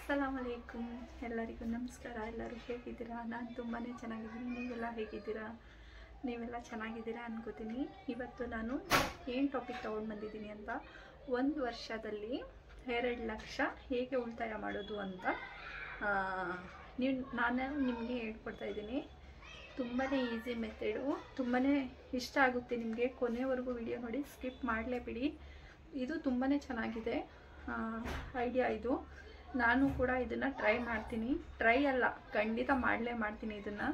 ಅಸ್ಸಲಾಮು ಅಲೈಕುಮ್ ಎಲ್ಲರಿಗೂ ನಮಸ್ಕಾರ. ಎಲ್ಲರೂ ಹೇಗಿದ್ದೀರಾ? ನಾನು ತುಂಬಾ ಚೆನ್ನಾಗಿದ್ದೀನಿ. ನೀವೆಲ್ಲ ಹೇಗಿದ್ದೀರಾ? ನೀವೆಲ್ಲ ಚೆನ್ನಾಗಿದ್ದೀರಾ ಅನ್ಕೋತೀನಿ. ಇವತ್ತು ನಾನು ಏನು ಟಾಪಿಕ್ ತೊಗೊಂಡು ಬಂದಿದ್ದೀನಿ ಅಂತ, 1 ವರ್ಷದಲ್ಲಿ 2 ಲಕ್ಷ ಹೇಗೆ ಉಳಿತಾಯ ಮಾಡೋದು ಅಂತ ನಾನು ನಿಮಗೆ ಹೇಳ್ಕೊಡ್ತಾ ಇದ್ದೀನಿ. ತುಂಬಾ ಈಸಿ ಮೆಥಡು, ತುಂಬಾ ಇಷ್ಟ ಆಗುತ್ತೆ ನಿಮಗೆ. ಕೊನೆವರೆಗೂ ವಿಡಿಯೋ ನೋಡಿ, ಸ್ಕಿಪ್ ಮಾಡಲೇಬಿಡಿ. ಇದು ತುಂಬಾ ಚೆನ್ನಾಗಿದೆ ಐಡಿಯಾ. ಇದು ನಾನು ಕೂಡ ಇದನ್ನು ಟ್ರೈ ಮಾಡ್ತೀನಿ. ಟ್ರೈ ಅಲ್ಲ, ಖಂಡಿತ ಮಾಡ್ತೀನಿ ಇದನ್ನು.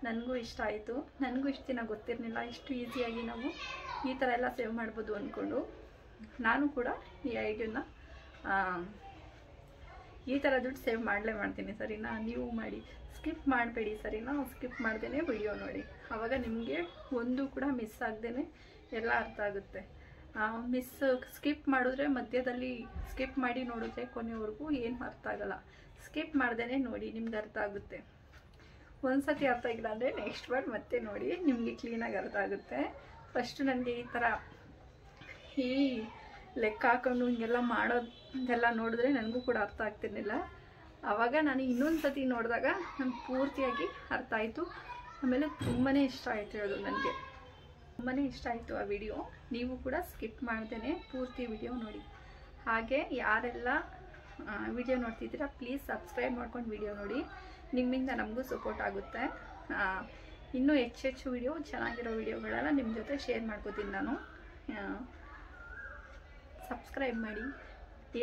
ನನಗೂ ಇಷ್ಟ ಆಯಿತು. ನನಗೂ ಇಷ್ಟು ದಿನ ಗೊತ್ತಿರಲಿಲ್ಲ ಇಷ್ಟು ಈಸಿಯಾಗಿ ನಾವು ಈ ಥರ ಎಲ್ಲ ಸೇವ್ ಮಾಡ್ಬೋದು ಅಂದ್ಕೊಂಡು ನಾನು ಕೂಡ ಈ ಐಡಿಯಾನ ಈ ಥರ ದುಡ್ಡು ಸೇವ್ ಮಾಡ್ತೀನಿ. ಸರಿನಾ? ನೀವು ಮಾಡಿ, ಸ್ಕಿಪ್ ಮಾಡಬೇಡಿ. ಸರಿನಾ? ಸ್ಕಿಪ್ ಮಾಡ್ದೇ ವಿಡಿಯೋ ನೋಡಿ. ಆವಾಗ ನಿಮಗೆ ಒಂದು ಕೂಡ ಮಿಸ್ ಆಗ್ದೇ ಎಲ್ಲ ಅರ್ಥ ಆಗುತ್ತೆ. ಸ್ಕಿಪ್ ಮಾಡಿದ್ರೆ, ಮಧ್ಯದಲ್ಲಿ ಸ್ಕಿಪ್ ಮಾಡಿ ನೋಡಿದ್ರೆ ಕೊನೆವರೆಗೂ ಏನು ಅರ್ಥ ಆಗಲ್ಲ. ಸ್ಕಿಪ್ ಮಾಡ್ದೇ ನೋಡಿ, ನಿಮ್ಗೆ ಅರ್ಥ ಆಗುತ್ತೆ. ಒಂದು ಸತಿ ಅರ್ಥ ಆಗಿಲ್ಲ ಅಂದರೆ ನೆಕ್ಸ್ಟ್ ಬಾರ್ ಮತ್ತೆ ನೋಡಿ, ನಿಮಗೆ ಕ್ಲೀನಾಗಿ ಅರ್ಥ ಆಗುತ್ತೆ. ಫಸ್ಟು ನನಗೆ ಈ ಥರ ಈ ಲೆಕ್ಕ ಹಾಕೊಂಡು ಹಿಂಗೆಲ್ಲ ಮಾಡೋದೆಲ್ಲ ನೋಡಿದ್ರೆ ನನಗೂ ಕೂಡ ಅರ್ಥ ಆಗ್ತಿರ್ಲಿಲ್ಲ. ಆವಾಗ ನಾನು ಇನ್ನೊಂದು ಸತಿ ನೋಡಿದಾಗ ನನಗೆ ಪೂರ್ತಿಯಾಗಿ ಅರ್ಥ ಆಯಿತು. ಆಮೇಲೆ ತುಂಬಾ ಇಷ್ಟ ಆಯಿತು. ಅದು ನನಗೆ ತುಂಬಾ ಇಷ್ಟ ಆಯಿತು ಆ ವಿಡಿಯೋ. ನೀವು ಕೂಡ ಸ್ಕಿಪ್ ಮಾಡ್ದೇ ಪೂರ್ತಿ ವಿಡಿಯೋ ನೋಡಿ. ಹಾಗೆ ಯಾರೆಲ್ಲ ವಿಡಿಯೋ ನೋಡ್ತಿದ್ದೀರಾ, ಪ್ಲೀಸ್ ಸಬ್ಸ್ಕ್ರೈಬ್ ಮಾಡ್ಕೊಂಡು ವಿಡಿಯೋ ನೋಡಿ. ನಿಮ್ಮಿಂದ ನಮಗೂ ಸಪೋರ್ಟ್ ಆಗುತ್ತೆ. ಇನ್ನೂ ಹೆಚ್ಚು ವಿಡಿಯೋ, ಚೆನ್ನಾಗಿರೋ ವಿಡಿಯೋಗಳೆಲ್ಲ ನಿಮ್ಮ ಜೊತೆ ಶೇರ್ ಮಾಡ್ಕೋತೀನಿ ನಾನು. ಸಬ್ಸ್ಕ್ರೈಬ್ ಮಾಡಿ.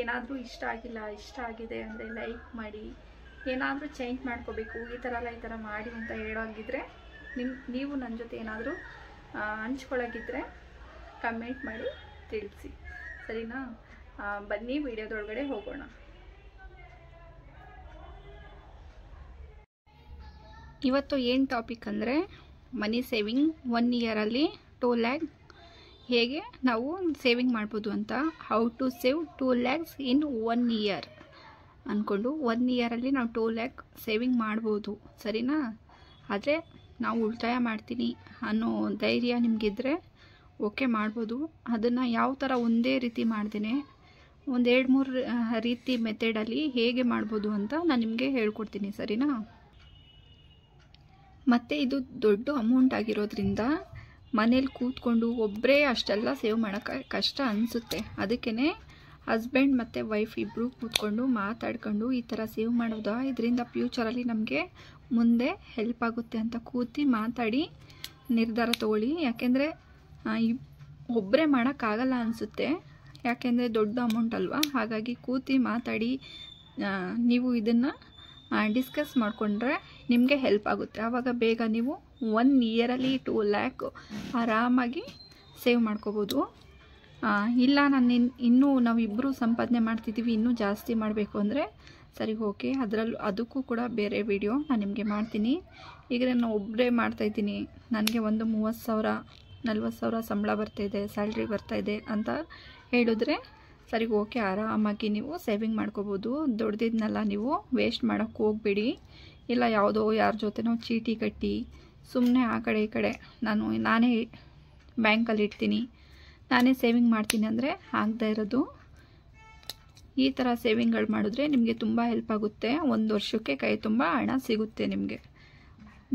ಏನಾದರೂ ಇಷ್ಟ ಆಗಿಲ್ಲ, ಇಷ್ಟ ಆಗಿದೆ ಅಂದರೆ ಲೈಕ್ ಮಾಡಿ. ಏನಾದರೂ ಚೇಂಜ್ ಮಾಡ್ಕೋಬೇಕು, ಈ ಥರ ಮಾಡಿ ಅಂತ ಹೇಳೋಂಗಿದ್ರೆ, ನೀವು ನನ್ನ ಜೊತೆ ಏನಾದರೂ ಹಂಚ್ಕೊಳ್ಳೋಕ್ಕಿದ್ರೆ ಕಮೆಂಟ್ ಮಾಡಿ ತಿಳಿಸಿ. ಸರಿನಾ? ಬನ್ನಿ ವಿಡಿಯೋದೊಳಗಡೆ ಹೋಗೋಣ. ಇವತ್ತು ಏನು ಟಾಪಿಕ್ ಅಂದರೆ, ಮನಿ ಸೇವಿಂಗ್ 1 ಇಯರಲ್ಲಿ 2 ಲ್ಯಾಕ್ ಹೇಗೆ ನಾವು ಸೇವಿಂಗ್ ಮಾಡ್ಬೋದು ಅಂತ. How to save 2 lakhs in 1 year ಅಂದ್ಕೊಂಡು 1 ಇಯರಲ್ಲಿ ನಾವು 2 ಲ್ಯಾಕ್ ಸೇವಿಂಗ್ ಮಾಡ್ಬೋದು. ಸರಿನಾ? ಆದರೆ ನಾವು ಉಳಿತಾಯ ಮಾಡ್ತೀನಿ ಅನ್ನೋ ಧೈರ್ಯ ನಿಮಗಿದ್ರೆ ಓಕೆ, ಮಾಡ್ಬೋದು. ಅದನ್ನು ಯಾವ ಥರ ಒಂದೇ ರೀತಿ ಮಾಡ್ದೇನೆ ಒಂದು 2-3 ರೀತಿ ಮೆಥಡಲ್ಲಿ ಹೇಗೆ ಮಾಡ್ಬೋದು ಅಂತ ನಾನು ನಿಮಗೆ ಹೇಳ್ಕೊಡ್ತೀನಿ. ಸರಿನಾ? ಮತ್ತು ಇದು ದೊಡ್ಡ ಅಮೌಂಟ್ ಆಗಿರೋದ್ರಿಂದ ಮನೇಲಿ ಕೂತ್ಕೊಂಡು ಒಬ್ಬರೇ ಅಷ್ಟೆಲ್ಲ ಸೇವ್ ಮಾಡೋಕ್ಕೆ ಕಷ್ಟ ಅನಿಸುತ್ತೆ. ಅದಕ್ಕೇ ಹಸ್ಬೆಂಡ್ ಮತ್ತು ವೈಫ್ ಇಬ್ಬರು ಕೂತ್ಕೊಂಡು ಮಾತಾಡ್ಕೊಂಡು ಈ ಥರ ಸೇವ್ ಮಾಡೋದಾ, ಇದರಿಂದ ಫ್ಯೂಚರಲ್ಲಿ ನಮಗೆ ಮುಂದೆ ಹೆಲ್ಪ್ ಆಗುತ್ತೆ ಅಂತ ಕೂತಿ ಮಾತಾಡಿ ನಿರ್ಧಾರ ತಗೊಳ್ಳಿ. ಯಾಕೆಂದರೆ ಒಬ್ಬರೇ ಮಾಡೋಕ್ಕಾಗಲ್ಲ ಅನಿಸುತ್ತೆ. ಯಾಕೆಂದರೆ ದೊಡ್ಡ ಅಮೌಂಟ್ ಅಲ್ವಾ. ಹಾಗಾಗಿ ಕೂತಿ ಮಾತಾಡಿ ನೀವು ಇದನ್ನು ಡಿಸ್ಕಸ್ ಮಾಡಿಕೊಂಡ್ರೆ ನಿಮಗೆ ಹೆಲ್ಪ್ ಆಗುತ್ತೆ. ಆವಾಗ ಬೇಗ ನೀವು 1 ಇಯರಲ್ಲಿ 2 ಲ್ಯಾಕ್ ಆರಾಮಾಗಿ ಸೇವ್ ಮಾಡ್ಕೋಬೋದು. ಇಲ್ಲ, ನಾನು ಇನ್ನೂ ನಾವಿಬ್ಬರು ಸಂಪಾದನೆ ಮಾಡ್ತಿದ್ದೀವಿ, ಇನ್ನೂ ಜಾಸ್ತಿ ಮಾಡಬೇಕು ಅಂದರೆ ಸರಿ, ಓಕೆ. ಅದಕ್ಕೂ ಕೂಡ ಬೇರೆ ವಿಡಿಯೋ ನಾನು ನಿಮಗೆ ಮಾಡ್ತೀನಿ. ಈಗ ನಾನು ಒಬ್ಬರೇ ಮಾಡ್ತಾಯಿದ್ದೀನಿ, ನನಗೆ ಒಂದು 30,000 40,000 ಸಂಬಳ ಬರ್ತಾಯಿದೆ, ಸ್ಯಾಲ್ರಿ ಬರ್ತಾಯಿದೆ ಅಂತ ಹೇಳಿದ್ರೆ ಸರಿ, ಓಕೆ. ಆರಾಮಾಗಿ ನೀವು ಸೇವಿಂಗ್ ಮಾಡ್ಕೋಬೋದು. ದೊಡ್ಡದಿದ್ನೆಲ್ಲ ನೀವು ವೇಸ್ಟ್ ಮಾಡೋಕ್ಕೆ ಹೋಗ್ಬೇಡಿ. ಇಲ್ಲ ಯಾವುದೋ ಯಾರ ಜೊತೆನೋ ಚೀಟಿ ಕಟ್ಟಿ ಸುಮ್ಮನೆ ಆ ಕಡೆ ಈ ಕಡೆ ನಾನೇ ಬ್ಯಾಂಕಲ್ಲಿ ಇಡ್ತೀನಿ, ನಾನೇ ಸೇವಿಂಗ್ ಮಾಡ್ತೀನಿ ಅಂದರೆ ಆಗದೇ ಇರೋದು. ಈ ಥರ ಸೇವಿಂಗ್ಗಳು ಮಾಡಿದ್ರೆ ನಿಮಗೆ ತುಂಬ ಹೆಲ್ಪ್ ಆಗುತ್ತೆ. 1 ವರ್ಷಕ್ಕೆ ಕೈ ತುಂಬ ಹಣ ಸಿಗುತ್ತೆ ನಿಮಗೆ.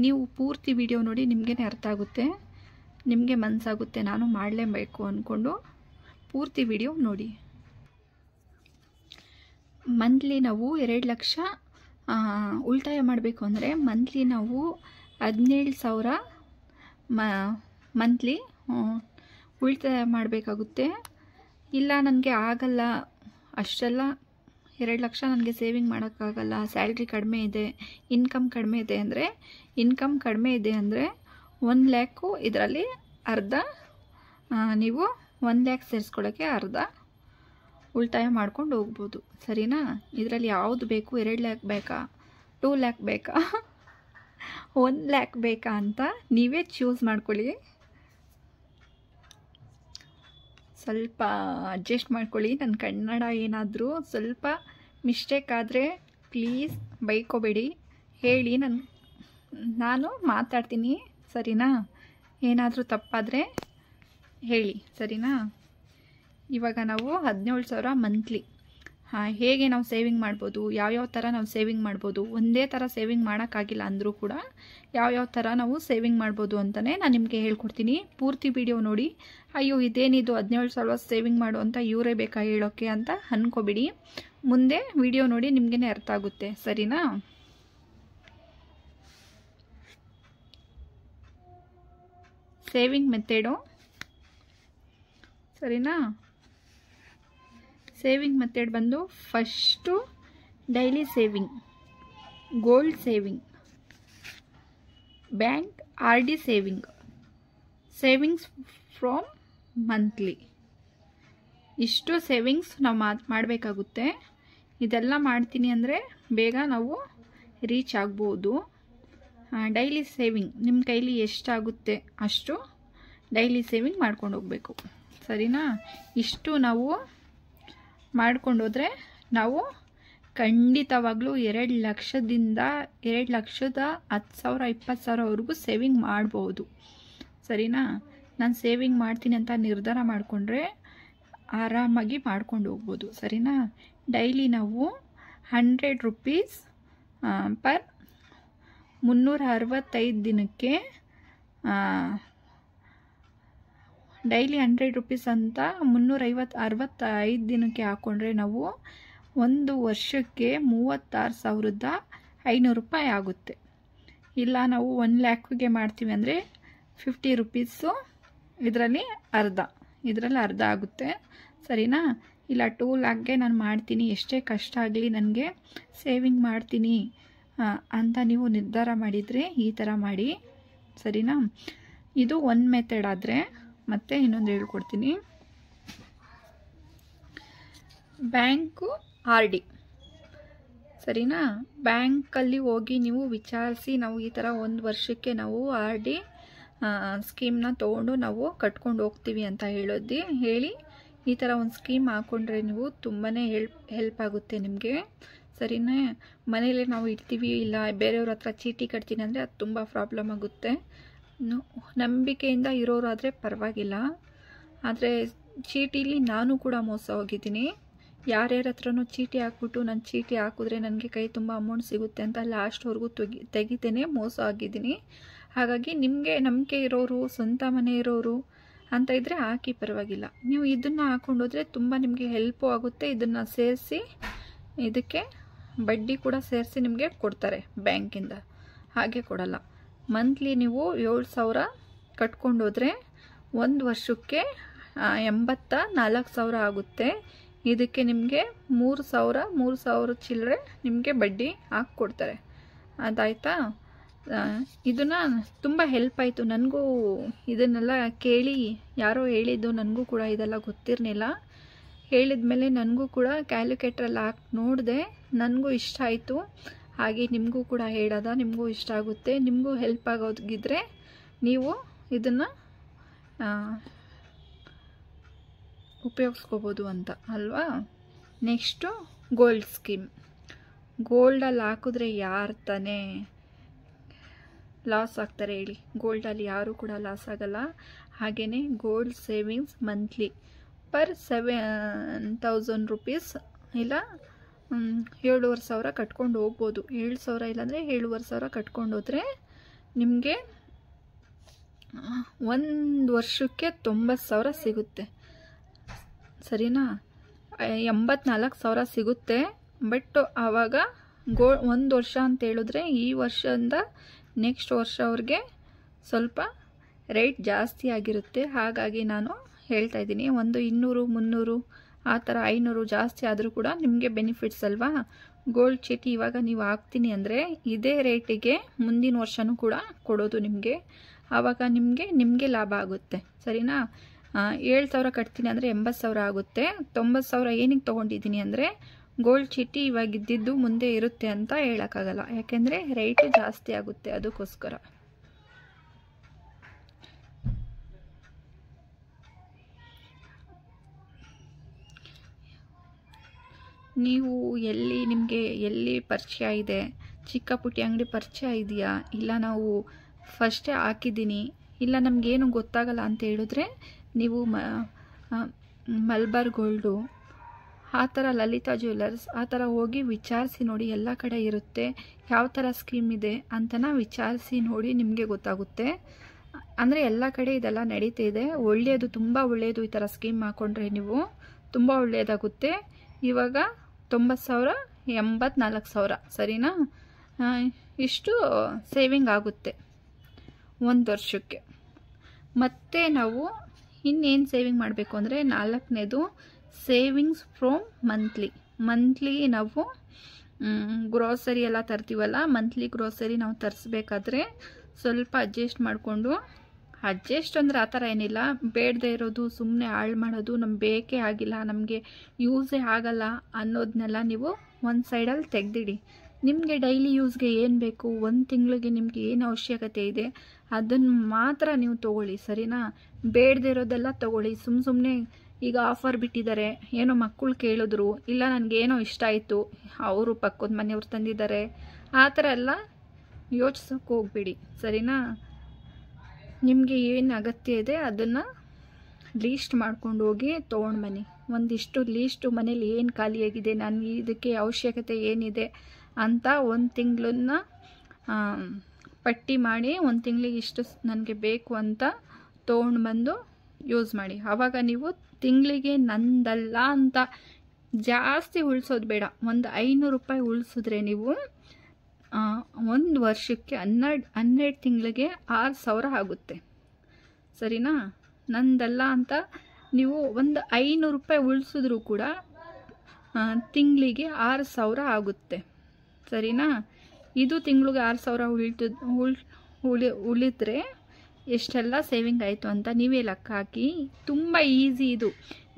ನೀವು ಪೂರ್ತಿ ವಿಡಿಯೋ ನೋಡಿ, ನಿಮಗೇ ಅರ್ಥ ಆಗುತ್ತೆ, ನಿಮಗೆ ಮನಸ್ಸಾಗುತ್ತೆ ನಾನು ಮಾಡಲೇಬೇಕು ಅಂದ್ಕೊಂಡು ಪೂರ್ತಿ ವಿಡಿಯೋ ನೋಡಿ. ಮಂತ್ಲಿ ನಾವು 2 ಲಕ್ಷ ಉಳಿತಾಯ ಮಾಡಬೇಕು ಅಂದರೆ ಮಂತ್ಲಿ ನಾವು 17,000 ಮಂತ್ಲಿ ಉಳಿತಾಯ ಮಾಡಬೇಕಾಗುತ್ತೆ. ಇಲ್ಲ ನನಗೆ ಆಗಲ್ಲ, ಅಷ್ಟೆಲ್ಲ 2 ಲಕ್ಷ ನನಗೆ ಸೇವಿಂಗ್ ಮಾಡೋಕ್ಕಾಗಲ್ಲ, ಸ್ಯಾಲ್ರಿ ಕಡಿಮೆ ಇದೆ, ಇನ್ಕಮ್ ಕಡಿಮೆ ಇದೆ ಅಂದರೆ 1 ಲ್ಯಾಕು ಇದರಲ್ಲಿ ಅರ್ಧ ನೀವು 1 ಲ್ಯಾಕ್ ಸೇರಿಸ್ಕೊಳ್ಳೋಕ್ಕೆ ಅರ್ಧ ಉಳಿತಾಯ ಮಾಡ್ಕೊಂಡು ಹೋಗ್ಬೋದು. ಸರಿನಾ? ಇದರಲ್ಲಿ ಯಾವುದು ಬೇಕು? 2 ಲ್ಯಾಕ್ ಬೇಕಾ, 2 ಲ್ಯಾಕ್ ಬೇಕಾ, 1 ಲ್ಯಾಕ್ ಬೇಕಾ ಅಂತ ನೀವೇ ಚೂಸ್ ಮಾಡ್ಕೊಳ್ಳಿ. ಸ್ವಲ್ಪ ಅಡ್ಜಸ್ಟ್ ಮಾಡ್ಕೊಳ್ಳಿ. ನನ್ನ ಕನ್ನಡ ಏನಾದರೂ ಸ್ವಲ್ಪ ಮಿಸ್ಟೇಕ್ ಆದರೆ ಪ್ಲೀಸ್ ಬೈಕೋಬೇಡಿ, ಹೇಳಿ. ನಾನು ಮಾತಾಡ್ತೀನಿ. ಸರಿನಾ? ಏನಾದರೂ ತಪ್ಪಾದರೆ ಹೇಳಿ. ಸರಿನಾ? ಇವಾಗ ನಾವು 17,000 ಮಂತ್ಲಿ ಹೇಗೆ ನಾವು ಸೇವಿಂಗ್ ಮಾಡ್ಬೋದು, ಯಾವ್ಯಾವ ಥರ ನಾವು ಸೇವಿಂಗ್ ಮಾಡ್ಬೋದು, ಒಂದೇ ಥರ ಸೇವಿಂಗ್ ಮಾಡೋಕ್ಕಾಗಿಲ್ಲ ಅಂದರೂ ಕೂಡ ಯಾವ್ಯಾವ ಥರ ನಾವು ಸೇವಿಂಗ್ ಮಾಡ್ಬೋದು ಅಂತಲೇ ನಾನು ನಿಮಗೆ ಹೇಳ್ಕೊಡ್ತೀನಿ. ಪೂರ್ತಿ ವಿಡಿಯೋ ನೋಡಿ. ಅಯ್ಯೋ ಇದೇನಿದು 17,000 ಸೇವಿಂಗ್ ಮಾಡು ಅಂತ ಇವರೇ ಬೇಕಾ ಹೇಳೋಕ್ಕೆ ಅಂತ ಅಂದ್ಕೋಬಿಡಿ. ಮುಂದೆ ವಿಡಿಯೋ ನೋಡಿ ನಿಮಗೇ ಅರ್ಥ ಆಗುತ್ತೆ, ಸರಿನಾ? ಸೇವಿಂಗ್ ಮೆಥಡು, ಸರಿನಾ? ಸೇವಿಂಗ್ ಮೆಥಡ್ ಬಂದು first daily saving, gold saving, bank RD saving, savings from monthly. ಇಷ್ಟು ಸೇವಿಂಗ್ಸ್ ನಾವು ಮಾಡಬೇಕಾಗುತ್ತೆ. ಇದೆಲ್ಲ ಮಾಡ್ತೀನಿ ಅಂದರೆ ಬೇಗ ನಾವು ರೀಚ್ ಆಗ್ಬೋದು. ಡೈಲಿ ಸೇವಿಂಗ್ ನಿಮ್ಮ ಕೈಲಿ ಎಷ್ಟಾಗುತ್ತೆ ಅಷ್ಟು ಡೈಲಿ ಸೇವಿಂಗ್ ಮಾಡ್ಕೊಂಡು ಹೋಗಬೇಕು, ಸರಿನಾ? ಇಷ್ಟು ನಾವು ಮಾಡ್ಕೊಂಡೋದ್ರೆ ನಾವು ಖಂಡಿತವಾಗ್ಲೂ 2,00,000ದಿಂದ 2,10,000 20,000ವರೆಗೂ ಸೇವಿಂಗ್ ಮಾಡ್ಬೋದು, ಸರಿನಾ? ನಾನು ಸೇವಿಂಗ್ ಮಾಡ್ತೀನಿ ಅಂತ ನಿರ್ಧಾರ ಮಾಡಿಕೊಂಡ್ರೆ ಆರಾಮಾಗಿ ಮಾಡ್ಕೊಂಡು ಹೋಗ್ಬೋದು, ಸರಿನಾ? ಡೈಲಿ ನಾವು 100 ರೂಪೀಸ್ ಪರ್ 365 ದಿನಕ್ಕೆ ಡೈಲಿ 100 ರೂಪೀಸ್ ಅಂತ 365 ದಿನಕ್ಕೆ ಹಾಕ್ಕೊಂಡ್ರೆ ನಾವು ಒಂದು ವರ್ಷಕ್ಕೆ 36,500 ರೂಪಾಯಿ ಆಗುತ್ತೆ. ಇಲ್ಲ ನಾವು 1 ಲ್ಯಾಕ್ಗೆ ಮಾಡ್ತೀವಿ ಅಂದರೆ 50 ರೂಪೀಸು ಇದರಲ್ಲಿ ಅರ್ಧ ಆಗುತ್ತೆ, ಸರಿನಾ? ಇಲ್ಲ 2 ಲ್ಯಾಕ್ಗೆ ನಾನು ಮಾಡ್ತೀನಿ, ಎಷ್ಟೇ ಕಷ್ಟ ಆಗಲಿ ನನಗೆ ಸೇವಿಂಗ್ ಮಾಡ್ತೀನಿ ಅಂತ ನೀವು ನಿರ್ಧಾರ ಮಾಡಿದರೆ ಈ ಥರ ಮಾಡಿ, ಸರಿನಾ? ಇದು ಒಂದು ಮೆಥಡ್. ಆದರೆ ಮತ್ತೆ ಇನ್ನೊಂದು ಹೇಳ್ಕೊಡ್ತೀನಿ, ಬ್ಯಾಂಕು RD, ಸರಿನಾ? ಬ್ಯಾಂಕಲ್ಲಿ ಹೋಗಿ ನೀವು ವಿಚಾರಿಸಿ, ನಾವು ಈ ಥರ 1 ವರ್ಷಕ್ಕೆ ನಾವು RD ಸ್ಕೀಮ್ನ ತೊಗೊಂಡು ನಾವು ಕಟ್ಕೊಂಡು ಹೋಗ್ತೀವಿ ಅಂತ ಹೇಳಿ ಈ ಥರ ಒಂದು ಸ್ಕೀಮ್ ಹಾಕ್ಕೊಂಡ್ರೆ ನೀವು ತುಂಬಾ ಹೆಲ್ಪ್ ಆಗುತ್ತೆ ನಿಮಗೆ, ಸರಿನಾ? ಮನೇಲಿ ನಾವು ಇಡ್ತೀವಿ, ಇಲ್ಲ ಬೇರೆಯವ್ರ ಹತ್ರ ಚೀಟಿ ಕಟ್ತೀನಿ ಅಂದರೆ ಅದು ತುಂಬ ಪ್ರಾಬ್ಲಮ್ ಆಗುತ್ತೆ. ನಂಬಿಕೆಯಿಂದ ಇರೋರಾದರೆ ಪರವಾಗಿಲ್ಲ, ಆದರೆ ಚೀಟಿಲಿ ನಾನು ಕೂಡ ಮೋಸ ಹೋಗಿದ್ದೀನಿ. ಯಾರ್ಯಾರ ಹತ್ರನೂ ಚೀಟಿ ಹಾಕ್ಬಿಟ್ಟು ನಾನು ಚೀಟಿ ಹಾಕಿದ್ರೆ ನನಗೆ ಕೈ ತುಂಬ ಅಮೌಂಟ್ ಸಿಗುತ್ತೆ ಅಂತ ಲಾಸ್ಟ್ವರೆಗೂ ತೆಗಿತೇನೆ ಮೋಸ ಆಗಿದ್ದೀನಿ. ಹಾಗಾಗಿ ನಿಮಗೆ ನಂಬಿಕೆ ಇರೋರು, ಸ್ವಂತ ಮನೆ ಇರೋರು ಅಂತ ಇದ್ದರೆ ಹಾಕಿ, ಪರವಾಗಿಲ್ಲ. ನೀವು ಇದನ್ನು ಹಾಕ್ಕೊಂಡೋದ್ರೆ ತುಂಬ ನಿಮಗೆ ಹೆಲ್ಪು ಆಗುತ್ತೆ. ಇದನ್ನು ಸೇರಿಸಿ ಇದಕ್ಕೆ ಬಡ್ಡಿ ಕೂಡ ಸೇರಿಸಿ ನಿಮಗೆ ಕೊಡ್ತಾರೆ ಬ್ಯಾಂಕಿಂದ, ಹಾಗೆ ಕೊಡಲ್ಲ. ಮಂತ್ಲಿ ನೀವು 7,000 ಕಟ್ಕೊಂಡೋದ್ರೆ 1 ವರ್ಷಕ್ಕೆ 84,000 ಆಗುತ್ತೆ. ಇದಕ್ಕೆ ನಿಮಗೆ 3,000 ಚಿಲ್ಲರೆ ನಿಮಗೆ ಬಡ್ಡಿ ಹಾಕ್ಕೊಡ್ತಾರೆ, ಅದಾಯ್ತಾ? ಇದನ್ನು ತುಂಬ ಹೆಲ್ಪ್ ಆಯಿತು ನನಗೂ. ಇದನ್ನೆಲ್ಲ ಕೇಳಿ ಯಾರೋ ಹೇಳಿದ್ದು, ನನಗೂ ಕೂಡ ಇದೆಲ್ಲ ಗೊತ್ತಿರಲಿಲ್ಲ. ಹೇಳಿದ ಮೇಲೆ ನನಗೂ ಕೂಡ ಕ್ಯಾಲ್ಕುಲೇಟ್ರಲ್ಲಿ ಹಾಕಿ ನೋಡಿದೆ, ನನಗೂ ಇಷ್ಟ ಆಯಿತು. ಹಾಗೆ ನಿಮಗೂ ಕೂಡ ಹೇಳೋದ, ನಿಮಗೂ ಇಷ್ಟ ಆಗುತ್ತೆ, ನಿಮಗೂ ಹೆಲ್ಪ್ ಆಗೋಗಿದ್ರೆ ನೀವು ಇದನ್ನು ಉಪಯೋಗಿಸ್ಕೋಬೋದು ಅಂತ ಅಲ್ವಾ? Next gold scheme. ಗೋಲ್ಡಲ್ಲಿ ಹಾಕಿದ್ರೆ ಯಾರು ತಾನೇ ಲಾಸ್ ಆಗ್ತಾರೆ ಹೇಳಿ? ಗೋಲ್ಡಲ್ಲಿ ಯಾರೂ ಕೂಡ ಲಾಸ್ ಆಗಲ್ಲ. ಹಾಗೆಯೇ gold savings monthly per 7,000 rupees ಇಲ್ಲ 7,500 ಕಟ್ಕೊಂಡು ಹೋಗ್ಬೋದು. 7,000 ಇಲ್ಲಾಂದರೆ 7,500 ಕಟ್ಕೊಂಡು ಹೋದರೆ ನಿಮಗೆ 1 ವರ್ಷಕ್ಕೆ 90,000 ಸಿಗುತ್ತೆ, ಸರಿನಾ? 84,000 ಸಿಗುತ್ತೆ. ಬಟ್ ಆವಾಗ 1 ವರ್ಷ ಅಂತ ಹೇಳಿದ್ರೆ ಈ ವರ್ಷದಿಂದ ನೆಕ್ಸ್ಟ್ ವರ್ಷ ಅವ್ರಿಗೆ ಸ್ವಲ್ಪ ರೇಟ್ ಜಾಸ್ತಿ ಆಗಿರುತ್ತೆ. ಹಾಗಾಗಿ ನಾನು ಹೇಳ್ತಾ ಇದ್ದೀನಿ, ಒಂದು 200 300 ಆ ಥರ 500 ಜಾಸ್ತಿ ಆದರೂ ಕೂಡ ನಿಮಗೆ ಬೆನಿಫಿಟ್ಸ್ ಅಲ್ವಾ? ಗೋಲ್ಡ್ ಚೀಟಿ ಇವಾಗ ನೀವು ಹಾಕ್ತೀನಿ ಅಂದರೆ ಇದೇ ರೇಟಿಗೆ ಮುಂದಿನ ವರ್ಷವೂ ಕೂಡ ಕೊಡೋದು ನಿಮಗೆ. ಆವಾಗ ನಿಮಗೆ ಲಾಭ ಆಗುತ್ತೆ, ಸರಿನಾ? 7,000 ಕಟ್ತೀನಿ ಅಂದರೆ 80,000 ಆಗುತ್ತೆ. 90,000 ಏನಕ್ಕೆ ತೊಗೊಂಡಿದ್ದೀನಿ ಅಂದರೆ ಗೋಲ್ಡ್ ಚೀಟಿ ಇವಾಗ ಇದ್ದಿದ್ದು ಮುಂದೆ ಇರುತ್ತೆ ಅಂತ ಹೇಳೋಕ್ಕಾಗಲ್ಲ, ಯಾಕೆಂದರೆ ರೇಟು ಜಾಸ್ತಿ ಆಗುತ್ತೆ, ಅದಕ್ಕೋಸ್ಕರ. ನೀವು ನಿಮಗೆ ಎಲ್ಲಿ ಪರಿಚಯ ಇದೆ, ಚಿಕ್ಕ ಪುಟ್ಟಿ ಅಂಗಡಿ ಪರಿಚಯ ಇದೆಯಾ, ಇಲ್ಲ ನಾವು ಫಸ್ಟೇ ಹಾಕಿದ್ದೀನಿ, ಇಲ್ಲ ನಮಗೇನು ಗೊತ್ತಾಗಲ್ಲ ಅಂತ ಹೇಳಿದ್ರೆ ನೀವು ಮಲ್ಬಾರ್ ಗೋಲ್ಡು ಆ ಥರ ಲಲಿತಾ ಜ್ಯುವೆಲರ್ಸ್ ಆ ಥರ ಹೋಗಿ ವಿಚಾರಿಸಿ ನೋಡಿ, ಎಲ್ಲ ಕಡೆ ಇರುತ್ತೆ. ಯಾವ ಥರ ಸ್ಕೀಮ್ ಇದೆ ಅಂತನ ವಿಚಾರಿಸಿ ನೋಡಿ, ನಿಮಗೆ ಗೊತ್ತಾಗುತ್ತೆ. ಅಂದರೆ ಎಲ್ಲ ಕಡೆ ಇದೆಲ್ಲ ನಡೀತಿದೆ. ಒಳ್ಳೆಯದು, ತುಂಬ ಒಳ್ಳೆಯದು. ಈ ಥರ ಸ್ಕೀಮ್ ಹಾಕ್ಕೊಂಡ್ರೆ ನೀವು ತುಂಬ ಒಳ್ಳೆಯದಾಗುತ್ತೆ. ಇವಾಗ 90,000 84,000 ಸರಿನಾ? ಇಷ್ಟು ಸೇವಿಂಗ್ ಆಗುತ್ತೆ ಒಂದು ವರ್ಷಕ್ಕೆ. ಮತ್ತು ನಾವು ಇನ್ನೇನು ಸೇವಿಂಗ್ ಮಾಡಬೇಕು ಅಂದರೆ, 4ನೇದು ಸೇವಿಂಗ್ಸ್ ಫ್ರೋಮ್ ಮಂತ್ಲಿ ನಾವು ಗ್ರೋಸರಿ ಎಲ್ಲ ತರ್ತೀವಲ್ಲ, ಮಂತ್ಲಿ ಗ್ರೋಸರಿ ನಾವು ತರಿಸ್ಬೇಕಾದ್ರೆ ಸ್ವಲ್ಪ ಅಡ್ಜಸ್ಟ್ ಮಾಡಿಕೊಂಡು, ಅಡ್ಜಸ್ಟ್ ಅಂದರೆ ಆ ಥರ ಏನಿಲ್ಲ, ಬೇಡದೇ ಇರೋದು ಸುಮ್ಮನೆ ಹಾಳು ಮಾಡೋದು, ನಮ್ಗೆ ಬೇಕೇ ಆಗಿಲ್ಲ, ನಮಗೆ ಯೂಸೇ ಆಗಲ್ಲ ಅನ್ನೋದನ್ನೆಲ್ಲ ನೀವು ಒಂದು ಸೈಡಲ್ಲಿ ತೆಗೆದಿಡಿ. ನಿಮಗೆ ಡೈಲಿ ಯೂಸ್ಗೆ ಏನು ಬೇಕು, ಒಂದು ತಿಂಗಳಿಗೆ ನಿಮಗೆ ಏನು ಅವಶ್ಯಕತೆ ಇದೆ ಅದನ್ನು ಮಾತ್ರ ನೀವು ತೊಗೊಳ್ಳಿ ಸರಿನಾ? ಬೇಡದೇ ಇರೋದೆಲ್ಲ ತೊಗೊಳ್ಳಿ. ಸುಮ್ಮನೆ ಈಗ ಆಫರ್ ಬಿಟ್ಟಿದ್ದಾರೆ, ಏನೋ ಮಕ್ಕಳು ಕೇಳಿದ್ರು, ಇಲ್ಲ ನನಗೇನೋ ಇಷ್ಟ ಆಯಿತು, ಅವರು ಪಕ್ಕದ ಮನೆಯವ್ರು ತಂದಿದ್ದಾರೆ, ಆ ಥರ ಎಲ್ಲ ಯೋಚಿಸೋಕೆ ಹೋಗ್ಬೇಡಿ ಸರಿನಾ? ನಿಮಗೆ ಏನು ಅಗತ್ಯ ಇದೆ ಅದನ್ನು ಲೀಸ್ಟ್ ಮಾಡ್ಕೊಂಡು ಹೋಗಿ ತೊಗೊಂಡು ಬನ್ನಿ. ಒಂದಿಷ್ಟು ಲೀಸ್ಟು ಮನೇಲಿ ಏನು ಖಾಲಿಯಾಗಿದೆ, ನನಗೆ ಇದಕ್ಕೆ ಅವಶ್ಯಕತೆ ಏನಿದೆ ಅಂತ ಒಂದು ತಿಂಗಳನ್ನ ಪಟ್ಟಿ ಮಾಡಿ, ಒಂದು ತಿಂಗಳಿಗೆ ಇಷ್ಟು ನನಗೆ ಬೇಕು ಅಂತ ತೊಗೊಂಡು ಬಂದು ಯೂಸ್ ಮಾಡಿ. ಆವಾಗ ನೀವು ತಿಂಗಳಿಗೆ ನಂದಲ್ಲ ಅಂತ ಜಾಸ್ತಿ ಉಳಿಸೋದು ಬೇಡ. ಒಂದು 500 ರೂಪಾಯಿ ಉಳಿಸಿದ್ರೆ ನೀವು ಒಂದು ವರ್ಷಕ್ಕೆ 12 ತಿಂಗಳಿಗೆ 6,000 ಆಗುತ್ತೆ ಸರಿನಾ? ನಂದಲ್ಲ ಅಂತ ನೀವು ಒಂದು 500 ರೂಪಾಯಿ ಉಳಿಸಿದ್ರೂ ಕೂಡ ತಿಂಗಳಿಗೆ 6,000 ಆಗುತ್ತೆ ಸರಿನಾ? ಇದು ತಿಂಗಳಿಗೆ 6,000 ಉಳಿದ್ರೆ ಎಷ್ಟೆಲ್ಲ ಸೇವಿಂಗ್ ಆಯಿತು ಅಂತ ನೀವೇ ಲೆಕ್ಕ ಹಾಕಿ. ತುಂಬ ಈಸಿ ಇದು.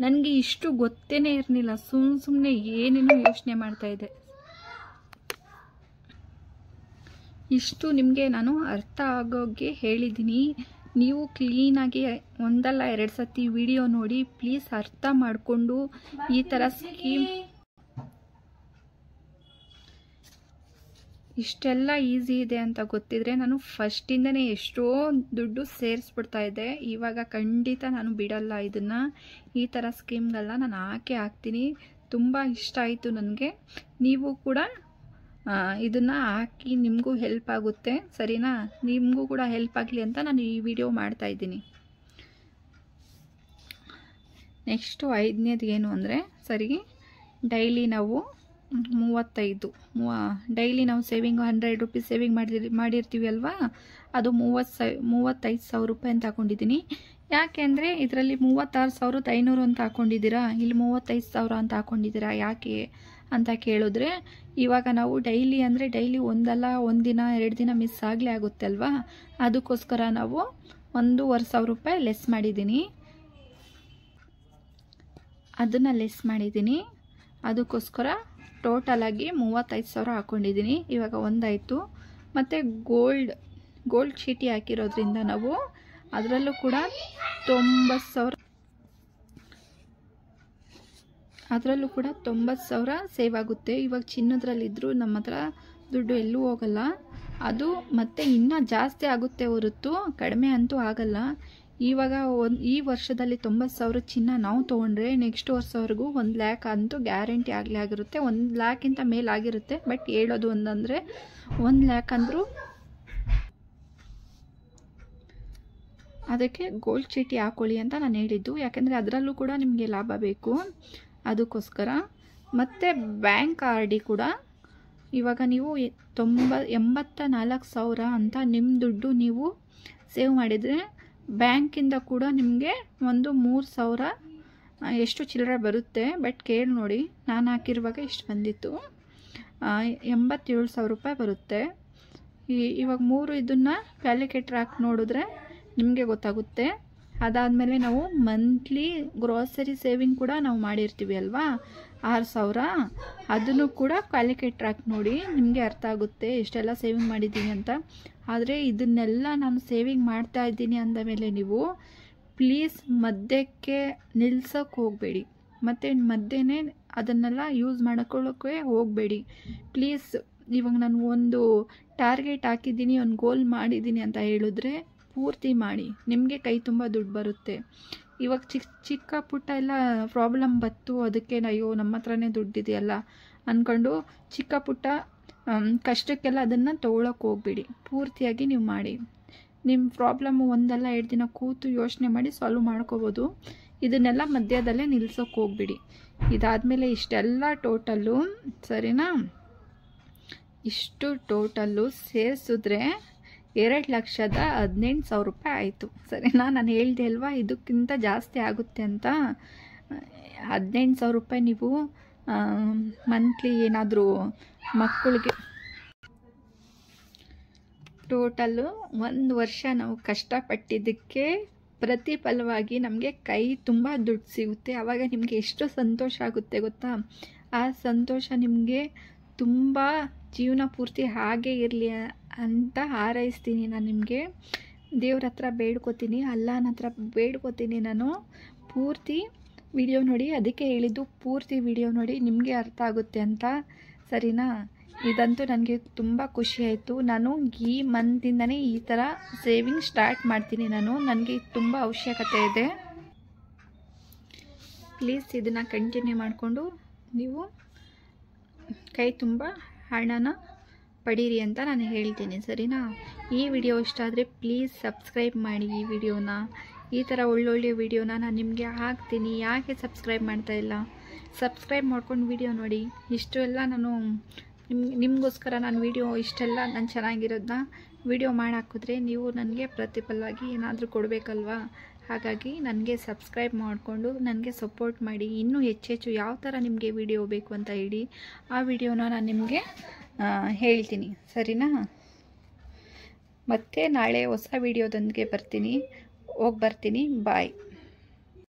ನನಗೆ ಇಷ್ಟು ಗೊತ್ತೇ ಇರಲಿಲ್ಲ, ಸುಮ್ಮನೆ ಏನೇನೋ ಯೋಚನೆ ಮಾಡ್ತಾಯಿದ್ದೆ. ಇಷ್ಟು ನಿಮಗೆ ನಾನು ಅರ್ಥ ಆಗೋಕ್ಕೆ ಹೇಳಿದ್ದೀನಿ. ನೀವು ಕ್ಲೀನಾಗಿ ಒಂದಲ್ಲ 2 ಸತಿ ವಿಡಿಯೋ ನೋಡಿ ಪ್ಲೀಸ್ ಅರ್ಥ ಮಾಡಿಕೊಂಡು ಈ ಥರ ಸ್ಕೀಮ್ ಇಷ್ಟೆಲ್ಲ ಈಸಿ ಇದೆ ಅಂತ ಗೊತ್ತಿದ್ರೆ ನಾನು ಫಸ್ಟಿಂದನೇ ಎಷ್ಟೋ ದುಡ್ಡು ಸೇರಿಸ್ಬಿಡ್ತಾ ಇದ್ದೆ. ಇವಾಗ ಖಂಡಿತ ನಾನು ಬಿಡಲ್ಲ ಇದನ್ನು. ಈ ಥರ ಸ್ಕೀಮ್ಗಳನ್ನ ನಾನು ಹಾಕ್ತೀನಿ. ತುಂಬ ಇಷ್ಟ ಆಯಿತು ನನಗೆ. ನೀವು ಕೂಡ ಇದನ್ನು ಹಾಕಿ, ನಿಮಗೂ ಹೆಲ್ಪ್ ಆಗುತ್ತೆ ಸರಿನಾ? ನಿಮಗೂ ಕೂಡ ಹೆಲ್ಪ್ ಆಗಲಿ ಅಂತ ನಾನು ಈ ವಿಡಿಯೋ ಮಾಡ್ತಾಯಿದ್ದೀನಿ. ನೆಕ್ಸ್ಟು 5ನೇದು ಏನು ಅಂದರೆ, ಸರಿ ಡೈಲಿ ನಾವು 35 ಡೈಲಿ ನಾವು ಸೇವಿಂಗ್ 100 ರೂಪೀಸ್ ಸೇವಿಂಗ್ ಮಾಡಿರ್ತೀವಿ ಅಲ್ವಾ, ಅದು 35,000 ರೂಪಾಯಿ ಅಂತ ಹಾಕ್ಕೊಂಡಿದ್ದೀನಿ. ಯಾಕೆ ಅಂದರೆ ಇದರಲ್ಲಿ 36,500 ಅಂತ ಹಾಕ್ಕೊಂಡಿದ್ದೀರಾ, ಇಲ್ಲಿ 35,000 ಅಂತ ಹಾಕ್ಕೊಂಡಿದ್ದೀರಾ ಯಾಕೆ ಅಂತ ಕೇಳಿದ್ರೆ, ಇವಾಗ ನಾವು ಡೈಲಿ ಅಂದರೆ ಡೈಲಿ ಒಂದಲ್ಲ, ಒಂದಿನ 2 ದಿನ ಮಿಸ್ ಆಗಲೇ ಆಗುತ್ತೆ ಅಲ್ವಾ, ಅದಕ್ಕೋಸ್ಕರ ನಾವು 1,500 ರೂಪಾಯಿ ಲೆಸ್ ಮಾಡಿದ್ದೀನಿ. ಅದನ್ನು ಲೆಸ್ ಮಾಡಿದ್ದೀನಿ, ಅದಕ್ಕೋಸ್ಕರ ಟೋಟಲಾಗಿ 35,000 ಹಾಕ್ಕೊಂಡಿದ್ದೀನಿ. ಇವಾಗ ಒಂದಾಯಿತು. ಮತ್ತು ಗೋಲ್ಡ್ ಚೀಟಿ ಹಾಕಿರೋದ್ರಿಂದ ನಾವು ಅದರಲ್ಲೂ ಕೂಡ 90,000 ಸೇವ್ ಆಗುತ್ತೆ. ಇವಾಗ ಚಿನ್ನದ್ರಲ್ಲಿದ್ದರೂ ನಮ್ಮ ಹತ್ರ ದುಡ್ಡು ಎಲ್ಲೂ ಹೋಗಲ್ಲ. ಅದು ಮತ್ತು ಇನ್ನೂ ಜಾಸ್ತಿ ಆಗುತ್ತೆ ಹೊರತು ಕಡಿಮೆ ಅಂತೂ ಆಗಲ್ಲ. ಇವಾಗ ಈ ವರ್ಷದಲ್ಲಿ 90,000 ಚಿನ್ನ ನಾವು ತೊಗೊಂಡ್ರೆ ನೆಕ್ಸ್ಟ್ ವರ್ಷವರೆಗೂ 1,00,000 ಅಂತೂ ಗ್ಯಾರಂಟಿ ಆಗಲೇ ಆಗಿರುತ್ತೆ. 1,00,000ಕ್ಕಿಂತ ಮೇಲಾಗಿರುತ್ತೆ. ಬಟ್ ಹೇಳೋದು ಒಂದಂದರೆ 1,00,000 ಅಂದರೂ ಅದಕ್ಕೆ ಗೋಲ್ಡ್ ಚೀಟಿ ಹಾಕೊಳ್ಳಿ ಅಂತ ನಾನು ಹೇಳಿದ್ದು. ಯಾಕೆಂದರೆ ಅದರಲ್ಲೂ ಕೂಡ ನಿಮಗೆ ಲಾಭ ಬೇಕು, ಅದಕ್ಕೋಸ್ಕರ. ಮತ್ತು ಬ್ಯಾಂಕ್ RD ಕೂಡ ಇವಾಗ ನೀವು 84,000 ಅಂತ ನಿಮ್ಮ ದುಡ್ಡು ನೀವು ಸೇವ್ ಮಾಡಿದರೆ ಬ್ಯಾಂಕಿಂದ ಕೂಡ ನಿಮಗೆ ಒಂದು 3,000 ಎಷ್ಟು ಚಿಲ್ಲರೆ ಬರುತ್ತೆ. ಬಟ್ ಕೇಳಿ ನೋಡಿ, ನಾನು ಹಾಕಿರುವಾಗ ಇಷ್ಟು ಬಂದಿತ್ತು, 87,000 ರೂಪಾಯಿ ಬರುತ್ತೆ. ಇವಾಗ 3 ಇದನ್ನು ಕ್ಯಾಲ್ಕುಲೇಟರ್ ಹಾಕಿ ನೋಡಿದ್ರೆ ನಿಮಗೆ ಗೊತ್ತಾಗುತ್ತೆ. ಅದಾದಮೇಲೆ ನಾವು ಮಂತ್ಲಿ ಗ್ರೋಸರಿ ಸೇವಿಂಗ್ ಕೂಡ ನಾವು ಮಾಡಿರ್ತೀವಿ ಅಲ್ವಾ, 6,000, ಅದನ್ನು ಕೂಡ ಕ್ಯಾಲ್ಕುಲೇಟರ್ ಹಾಕಿ ನೋಡಿ, ನಿಮಗೆ ಅರ್ಥ ಆಗುತ್ತೆ ಎಷ್ಟೆಲ್ಲ ಸೇವಿಂಗ್ ಮಾಡಿದ್ದೀನಿ ಅಂತ. ಆದರೆ ಇದನ್ನೆಲ್ಲ ನಾನು ಸೇವಿಂಗ್ ಮಾಡ್ತಾ ಇದ್ದೀನಿ ಅಂದ ಮೇಲೆ ನೀವು ಪ್ಲೀಸ್ ಮಧ್ಯಕ್ಕೆ ನಿಲ್ಸೋಕ್ಕೆ ಹೋಗಬೇಡಿ, ಮತ್ತು ಮಧ್ಯೆ ಅದನ್ನೆಲ್ಲ ಯೂಸ್ ಮಾಡ್ಕೊಳ್ಳೋಕ್ಕೆ ಹೋಗಬೇಡಿ ಪ್ಲೀಸ್. ಇವಾಗ ನಾನು ಒಂದು ಟಾರ್ಗೆಟ್ ಹಾಕಿದ್ದೀನಿ, ಒಂದು ಗೋಲ್ ಮಾಡಿದ್ದೀನಿ ಅಂತ ಹೇಳಿದ್ರೆ ಪೂರ್ತಿ ಮಾಡಿ, ನಿಮಗೆ ಕೈ ತುಂಬ ದುಡ್ಡು ಬರುತ್ತೆ. ಇವಾಗ ಚಿಕ್ಕ ಪುಟ್ಟ ಎಲ್ಲ ಪ್ರಾಬ್ಲಮ್ ಬತ್ತು, ಅದಕ್ಕೆ ಅಯ್ಯೋ ನಮ್ಮ ಹತ್ರನೇ ದುಡ್ಡಿದೆಯಲ್ಲ ಅಂದ್ಕೊಂಡು ಚಿಕ್ಕ ಪುಟ್ಟ ಕಷ್ಟಕ್ಕೆಲ್ಲ ಅದನ್ನು ತೊಗೊಳಕ್ಕೆ ಹೋಗ್ಬಿಡಿ. ಪೂರ್ತಿಯಾಗಿ ನೀವು ಮಾಡಿ. ನಿಮ್ಮ ಪ್ರಾಬ್ಲಮ್ಮು ಒಂದಲ್ಲ 2 ದಿನ ಕೂತು ಯೋಚನೆ ಮಾಡಿ ಸಾಲ್ವ್ ಮಾಡ್ಕೋಬೋದು. ಇದನ್ನೆಲ್ಲ ಮಧ್ಯದಲ್ಲೇ ನಿಲ್ಸೋಕ್ಕೆ ಹೋಗ್ಬಿಡಿ. ಇದಾದಮೇಲೆ ಇಷ್ಟೆಲ್ಲ ಟೋಟಲ್ಲು ಸರಿನಾ, ಇಷ್ಟು ಟೋಟಲ್ಲು ಸೇರಿಸಿದ್ರೆ 2,18,000 ರೂಪಾಯಿ ಆಯಿತು. ಸರಿನಾ, ನಾನು ಹೇಳ್ದೆ ಅಲ್ವಾ ಇದಕ್ಕಿಂತ ಜಾಸ್ತಿ ಆಗುತ್ತೆ ಅಂತ. 18,000 ರೂಪಾಯಿ ನೀವು ಮಂತ್ಲಿ ಏನಾದರೂ ಮಕ್ಕಳಿಗೆ ಟೋಟಲ್ಲು 1 ವರ್ಷ ನಾವು ಕಷ್ಟಪಟ್ಟಿದ್ದಕ್ಕೆ ಪ್ರತಿಫಲವಾಗಿ ನಮಗೆ ಕೈ ತುಂಬ ದುಡ್ಡು ಸಿಗುತ್ತೆ. ಆವಾಗ ನಿಮಗೆ ಎಷ್ಟು ಸಂತೋಷ ಆಗುತ್ತೆ ಗೊತ್ತಾ? ಆ ಸಂತೋಷ ನಿಮಗೆ ತುಂಬ ಜೀವನ ಪೂರ್ತಿ ಹಾಗೇ ಇರಲಿ ಅಂತ ಹಾರೈಸ್ತೀನಿ ನಾನು ನಿಮಗೆ. ದೇವ್ರ ಹತ್ರ ಬೇಡ್ಕೋತೀನಿ, ಅಲ್ಲನ ಹತ್ರ ಬೇಡ್ಕೋತೀನಿ ನಾನು. ಪೂರ್ತಿ ವಿಡಿಯೋ ನೋಡಿ, ಅದಕ್ಕೆ ಹೇಳಿದ್ದು ಪೂರ್ತಿ ವಿಡಿಯೋ ನೋಡಿ, ನಿಮಗೆ ಅರ್ಥ ಆಗುತ್ತೆ ಅಂತ. ಸರಿನಾ, ಇದಂತೂ ನನಗೆ ತುಂಬ ಖುಷಿ ಆಯಿತು. ನಾನು ಈ ಮಂತಿಂದನೇ ಈ ಥರ ಸೇವಿಂಗ್ ಸ್ಟಾರ್ಟ್ ಮಾಡ್ತೀನಿ. ನನಗೆ ತುಂಬ ಅವಶ್ಯಕತೆ ಇದೆ. ಪ್ಲೀಸ್ ಇದನ್ನು ಕಂಟಿನ್ಯೂ ಮಾಡಿಕೊಂಡು ನೀವು ಕೈ ತುಂಬ ಹಣನ ಪಡೀರಿ ಅಂತ ನಾನು ಹೇಳ್ತೀನಿ. ಸರಿನಾ, ಈ ವಿಡಿಯೋ ಇಷ್ಟ ಆದರೆ ಪ್ಲೀಸ್ ಸಬ್ಸ್ಕ್ರೈಬ್ ಮಾಡಿ ಈ ವಿಡಿಯೋನ. ಈ ಥರ ಒಳ್ಳೊಳ್ಳೆ ವಿಡಿಯೋನ ನಾನು ನಿಮಗೆ ಹಾಕ್ತೀನಿ. ಯಾಕೆ ಸಬ್ಸ್ಕ್ರೈಬ್ ಮಾಡ್ತಾಯಿಲ್ಲ? ಸಬ್ಸ್ಕ್ರೈಬ್ ಮಾಡ್ಕೊಂಡು ವಿಡಿಯೋ ನೋಡಿ. ಇಷ್ಟು ಎಲ್ಲ ನಾನು ನಿಮಗೋಸ್ಕರ ನಾನು ವಿಡಿಯೋ ಇಷ್ಟೆಲ್ಲ ನಾನು ಚೆನ್ನಾಗಿರೋದನ್ನ ವಿಡಿಯೋ ಮಾಡಿ ಹಾಕಿದ್ರೆ ನೀವು ನನಗೆ ಪ್ರತಿಫಲವಾಗಿ ಏನಾದರೂ ಕೊಡಬೇಕಲ್ವಾ? ಹಾಗಾಗಿ ನನಗೆ ಸಬ್ಸ್ಕ್ರೈಬ್ ಮಾಡಿಕೊಂಡು ನನಗೆ ಸಪೋರ್ಟ್ ಮಾಡಿ. ಇನ್ನೂ ಹೆಚ್ಚೆಚ್ಚು ಯಾವ ಥರ ನಿಮಗೆ ವಿಡಿಯೋ ಬೇಕು ಅಂತ ಹೇಳಿ ಆ ವಿಡಿಯೋನ ನಾನು ನಿಮಗೆ ಹೇಳ್ತೀನಿ. ಸರಿನಾ, ಮತ್ತೆ ನಾಳೆ ಹೊಸ ವಿಡಿಯೋದೊಂದಿಗೆ ಬರ್ತೀನಿ. ಬಾಯ್.